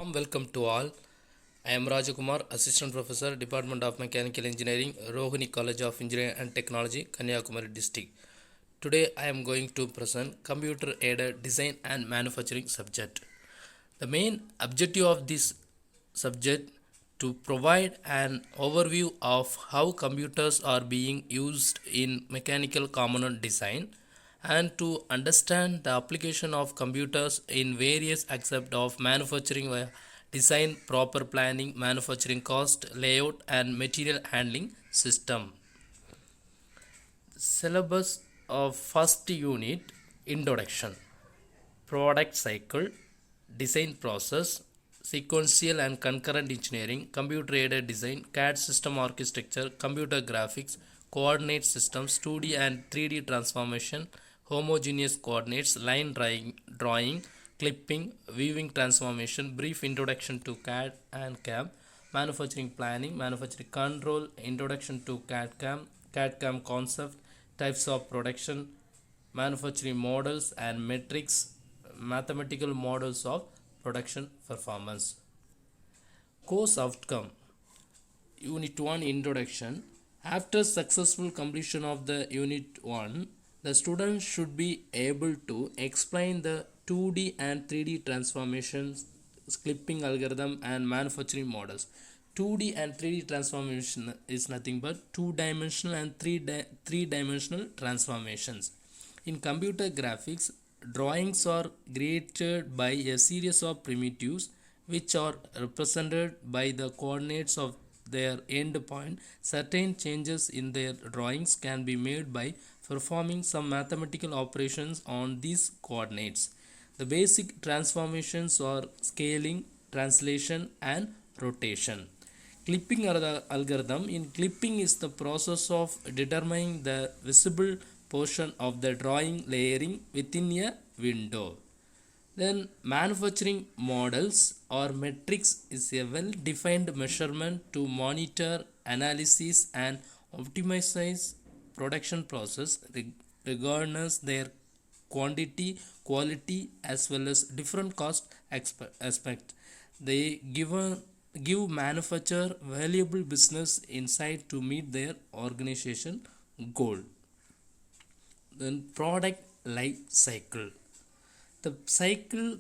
Warm welcome to all. I am Rajakumar, Assistant Professor, Department of Mechanical Engineering, Rohini College of Engineering and Technology, Kanyakumari District. Today I am going to present Computer Aided Design and Manufacturing subject. The main objective of this subject to provide an overview of how computers are being used in mechanical component design and to understand the application of computers in various aspects of manufacturing via design, proper planning, manufacturing cost, layout and material handling system. Syllabus of first unit: Introduction, Product Cycle, Design Process, Sequential and Concurrent Engineering, Computer Aided Design, CAD System Architecture, Computer Graphics, Coordinate Systems, 2D and 3D Transformation, Homogeneous Coordinates, Line drawing, Clipping, Weaving Transformation, Brief Introduction to CAD and CAM, Manufacturing Planning, Manufacturing Control, Introduction to CAD-CAM, CAD-CAM Concept, Types of Production, Manufacturing Models and Metrics, Mathematical Models of Production Performance. Course Outcome: Unit 1 Introduction. After successful completion of the Unit 1, the student should be able to explain the 2D and 3D transformations, clipping algorithm and manufacturing models. 2D and 3D transformation is nothing but two-dimensional and three-dimensional transformations. In computer graphics, drawings are created by a series of primitives which are represented by the coordinates of their endpoint. Certain changes in their drawings can be made by performing some mathematical operations on these coordinates. The basic transformations are scaling, translation, and rotation. Clipping algorithm: in clipping is the process of determining the visible portion of the drawing layering within a window. Then manufacturing models or metrics is a well defined measurement to monitor, analysis and optimize production process regardless their quantity, quality as well as different cost aspect. They give manufacturer valuable business insight to meet their organization goal. Then product life cycle: the cycle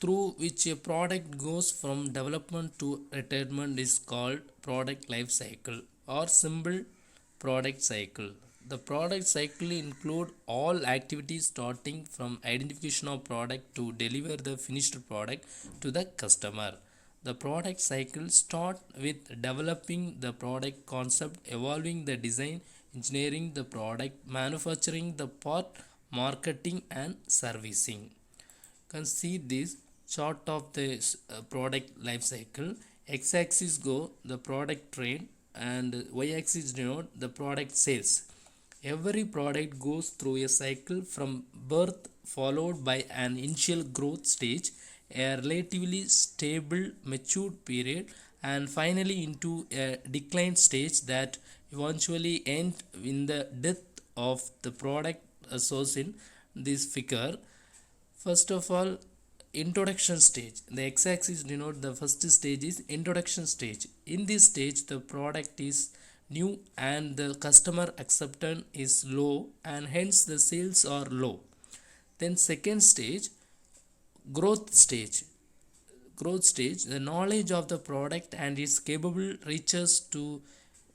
through which a product goes from development to retirement is called product life cycle or simple product cycle. The product cycle include all activities starting from identification of product to deliver the finished product to the customer. The product cycle start with developing the product concept, evolving the design, engineering the product, manufacturing the part, marketing and servicing. You can see this chart of this product life cycle. X-axis go the product trade and y-axis denote the product sales. Every product goes through a cycle from birth followed by an initial growth stage, a relatively stable mature period, and finally into a decline stage that eventually end in the death of the product as in this figure. First of all, introduction stage. The x-axis denote the first stage is introduction stage. In this stage, the product is new and the customer acceptance is low and hence the sales are low. Then second stage, growth stage. Growth stage, the knowledge of the product and its capable reaches to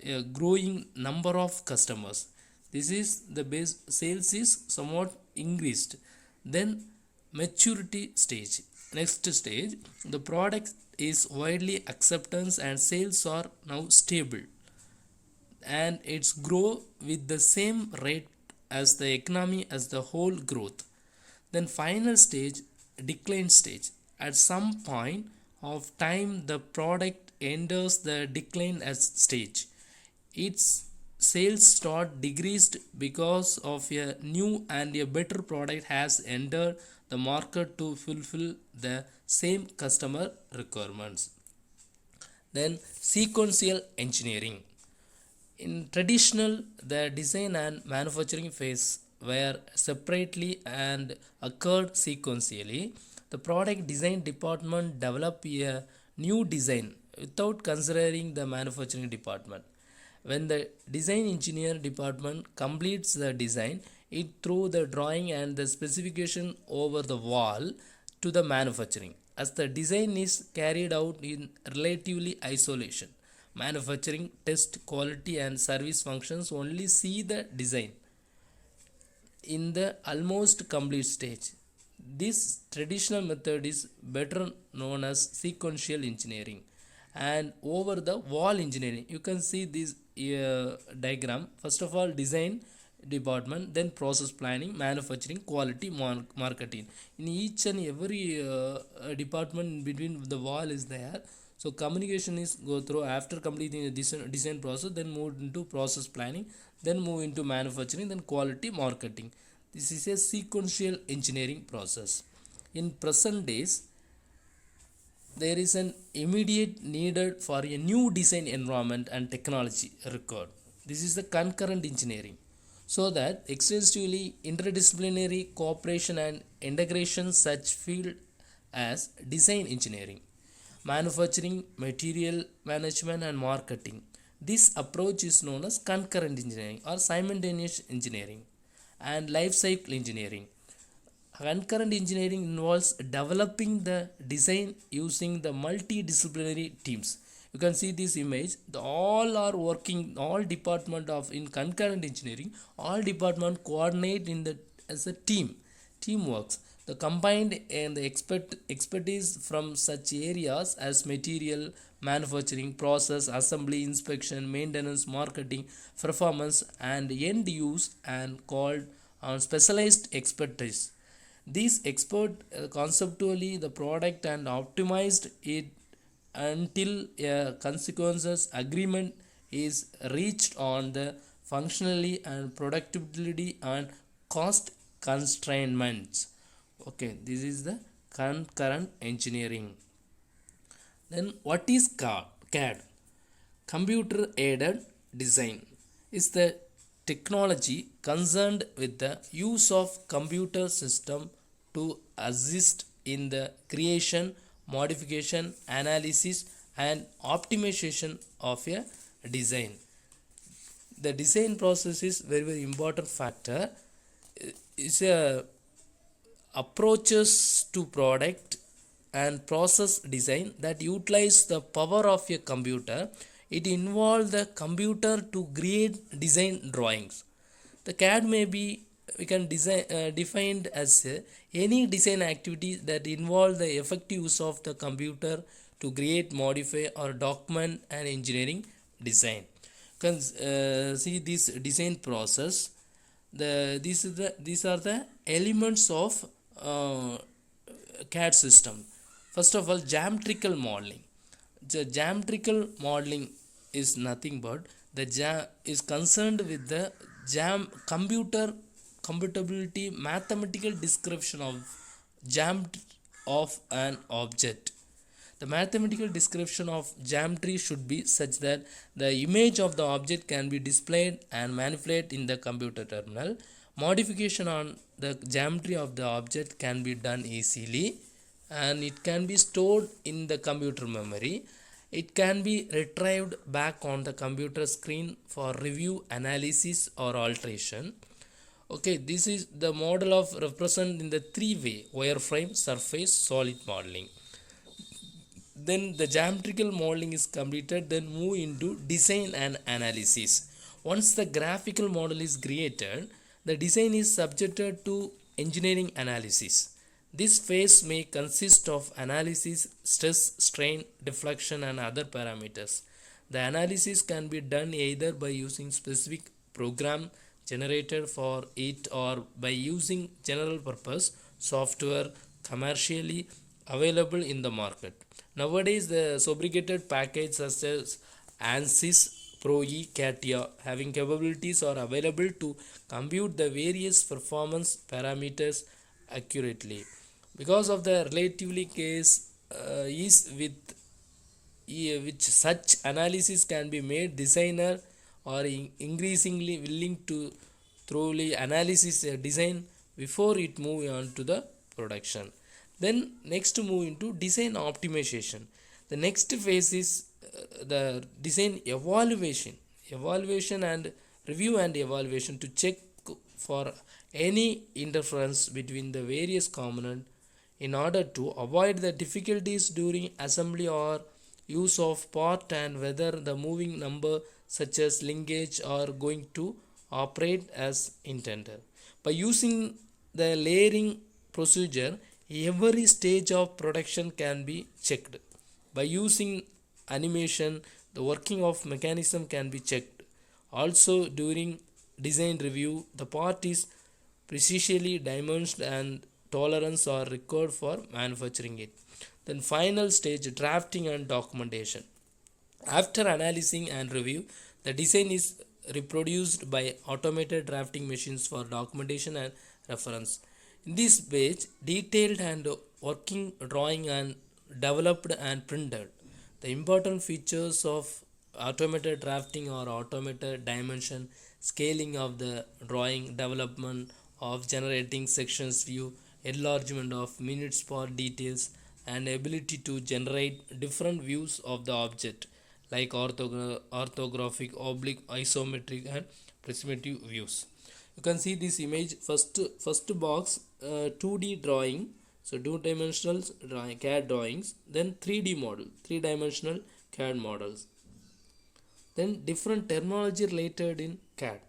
a growing number of customers. This is the base, sales is somewhat increased. Then maturity stage. Next stage, the product is widely acceptance and sales are now stable and it's grow with the same rate as the economy as the whole growth. Then final stage, decline stage. At some point of time the product enters the decline as stage. Its sales start decreased because of a new and a better product has entered the market to fulfill the same customer requirements. Then sequential engineering. In traditional, the design and manufacturing phase were separately and occurred sequentially. The product design department develop a new design without considering the manufacturing department. When the design engineer department completes the design, it throw the drawing and the specification over the wall to the manufacturing. As the design is carried out in relatively isolation, manufacturing test quality and service functions only see the design in the almost complete stage. This traditional method is better known as sequential engineering and over the wall engineering. You can see this diagram. First of all, design department, then process planning, manufacturing, quality, marketing. In each and every department in between the wall is there. So communication is go through after completing the design process, then move into process planning, then move into manufacturing, then quality, marketing. This is a sequential engineering process. In present days, there is an immediate needed for a new design environment and technology required. This is the concurrent engineering. So that extensively interdisciplinary cooperation and integration such field as design engineering, manufacturing, material management and marketing. This approach is known as concurrent engineering or simultaneous engineering and life cycle engineering. Concurrent engineering involves developing the design using the multidisciplinary teams. You can see this image. All are working, all department of in concurrent engineering, all department coordinate in the as a team. Teamworks. The combined and the expertise from such areas as material, manufacturing, process, assembly, inspection, maintenance, marketing, performance, and end use and called specialized expertise. These expert conceptually the product and optimized it until a consequences agreement is reached on the functionally and productivity and cost constraints. Okay, this is the concurrent engineering. Then what is CAD? Computer aided design is the technology concerned with the use of computer system to assist in the creation, modification, analysis and optimization of a design. The design process is very important factor. It's a approaches to product and process design that utilize the power of a computer. It involves the computer to create design drawings. The CAD may be we can defined as any design activity that involve the effective use of the computer to create, modify or document an engineering design. You can see this design process. These are the elements of CAD system. First of all, geometrical modeling. The geometrical modeling is nothing but is concerned with the computability mathematical description of geometry of an object. The mathematical description of geometry should be such that the image of the object can be displayed and manipulated in the computer terminal. Modification on the geometry of the object can be done easily and it can be stored in the computer memory. It can be retrieved back on the computer screen for review, analysis or alteration. Okay, this is the model of represent in the three-way wireframe, surface, solid modeling. Then the geometrical modeling is completed, then move into design and analysis. Once the graphical model is created, the design is subjected to engineering analysis. This phase may consist of analysis, stress, strain, deflection and other parameters. The analysis can be done either by using specific program generated for it or by using general purpose software commercially available in the market. Nowadays, the sophisticated packages such as ANSYS, Pro-E, CATIA having capabilities are available to compute the various performance parameters accurately. Because of the relatively case ease with which such analysis can be made, designer are increasingly willing to thoroughly analyze a design before it move on to the production. Then next move into design optimization. The next phase is the design evaluation and review and evaluation to check for any interference between the various components in order to avoid the difficulties during assembly or use of part, and whether the moving number such as linkage are going to operate as intended. By using the layering procedure, every stage of production can be checked. By using animation, the working of mechanism can be checked. Also, during design review, the part is precisely dimensioned and tolerance are required for manufacturing it. Then final stage, drafting and documentation. After analyzing and review, the design is reproduced by automated drafting machines for documentation and reference. In this page, detailed and working drawing and developed and printed. The important features of automated drafting are automated dimension, scaling of the drawing, development of generating sections view, enlargement of minute spot details, and ability to generate different views of the object like orthographic, oblique, isometric, and prismatic views. You can see this image. First box, 2D drawing, so two-dimensional drawing, CAD drawings. Then 3D model, three-dimensional CAD models. Then different terminology related in CAD.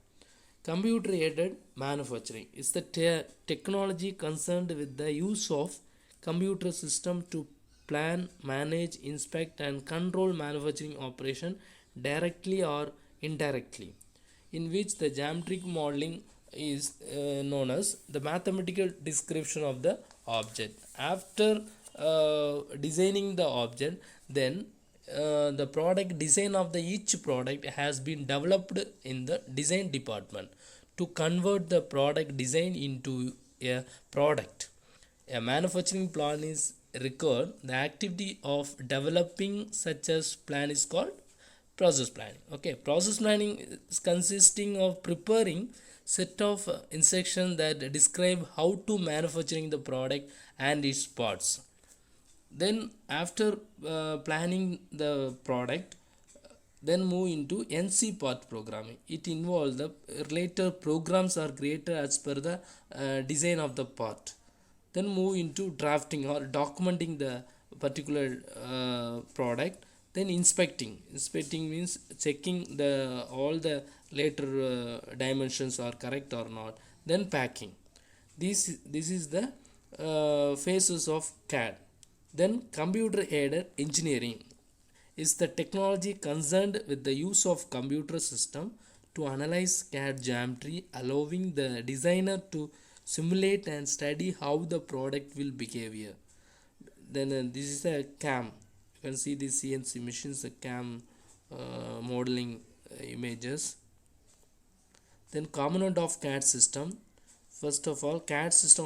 Computer aided manufacturing is the technology concerned with the use of computer system to plan, manage, inspect, and control manufacturing operation directly or indirectly, in which the geometric modeling is known as the mathematical description of the object. After designing the object, then the product design of the each product has been developed in the design department to convert the product design into a product. A manufacturing plan is required. The activity of developing such as plan is called process planning. Okay, process planning is consisting of preparing set of instructions that describe how to manufacturing the product and its parts. Then after planning the product, then move into NC part programming. It involves the related programs are created as per the design of the part. Then move into drafting or documenting the particular product. Then inspecting means checking the all the later dimensions are correct or not. Then packing. This is the phases of CAD. Then computer aided engineering is the technology concerned with the use of computer system to analyze CAD geometry, allowing the designer to simulate and study how the product will behave here. Then this is a CAM. You can see the CNC machines, the CAM modeling images. Then component of CAD system. First of all, CAD system,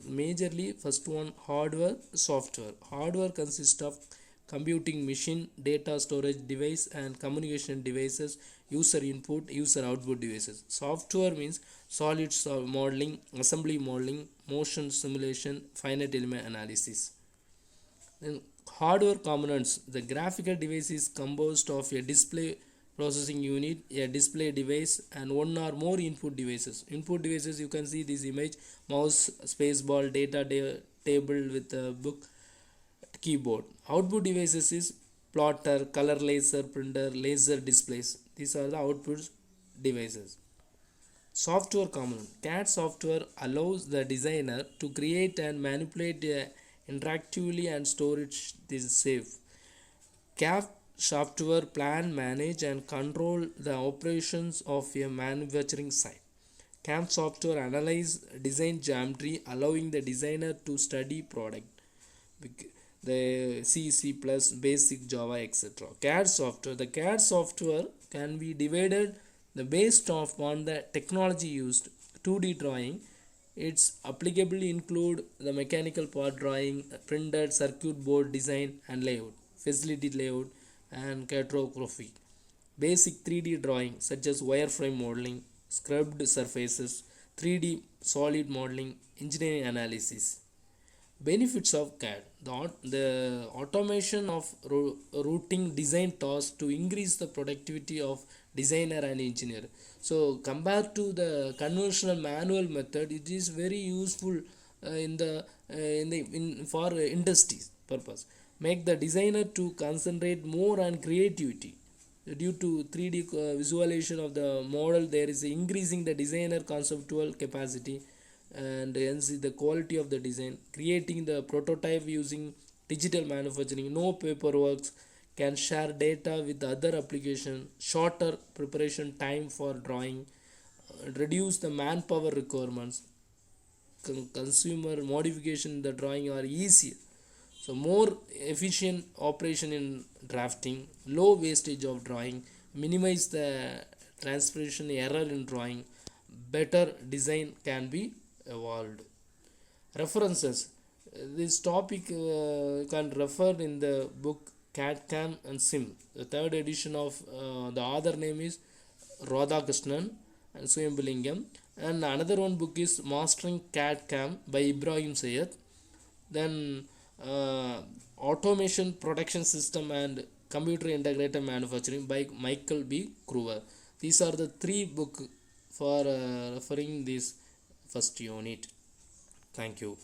majorly first one hardware, software. Hardware consists of computing machine, data storage device, and communication devices, user input, user output devices. Software means solid modeling, assembly modeling, motion simulation, finite element analysis. Then hardware components. The graphical device is composed of a display processing unit, a display device, and one or more input devices. Input devices, you can see this image: mouse, spacebar, data table with a book, keyboard. Output devices is plotter, color laser printer, laser displays. These are the output devices. Software component. CAD software allows the designer to create and manipulate interactively and store it safe. CAD software plan, manage, and control the operations of a manufacturing site. CAM software analyze design geometry, allowing the designer to study product. The C, C++, basic Java, etc. CAD software. The CAD software can be divided based on the technology used. 2D drawing. Its applicably include the mechanical part drawing, printed circuit board design and layout, facility layout, and cartography. Basic 3D drawing such as wireframe modeling, scrubbed surfaces, 3D solid modeling, engineering analysis. Benefits of CAD: the automation of routing design tasks to increase the productivity of designer and engineer. So compared to the conventional manual method, it is very useful in for industries purpose. Make the designer to concentrate more on creativity. Due to 3D visualization of the model, there is increasing the designer conceptual capacity and hence the quality of the design. Creating the prototype using digital manufacturing, no paperwork, can share data with other application, shorter preparation time for drawing, reduce the manpower requirements, consumer modification in the drawing are easier. So more efficient operation in drafting, low wastage of drawing, minimize the transpiration error in drawing, better design can be evolved. References: this topic can refer in the book CAD CAM and SIM. The third edition of the author name is Radhakrishnan and Swayambulingam, and another one book is Mastering CAD CAM by Ibrahim Sayed. Then Automation Production System and Computer Integrated Manufacturing by Michael B. Kruger. These are the three books for referring this first unit. Thank you.